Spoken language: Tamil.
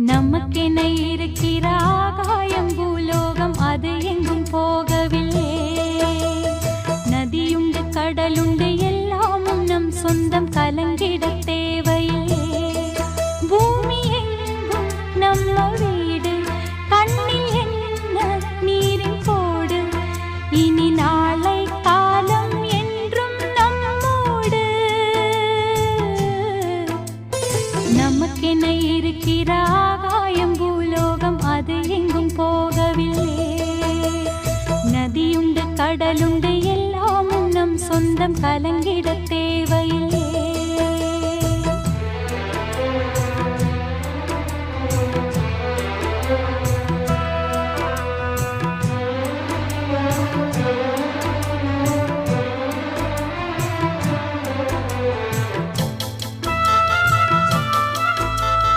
நமக்கென இருக்கிற ஆகாயம் பூலோகம் அது எங்கும் போகவில்லை. நதியுண்டு கடலுண்டு எல்லாமும் நம் சொந்தம் கலங்கிட தேவையில்லை. பூமி எங்கும் நம்ம வீடு, கண்ணில் என்ன நீரின் போடு. இனி நாளை காலம் என்றும் நம்மோடு. நமக்கென இருக்கிற ஆகாயம் பூலோகம் அது எங்கும் போகவில்லை. நதியுண்டு கடலுண்டு எல்லாமும் நம் சொந்தம் கலங்கிட தேவையில்லை.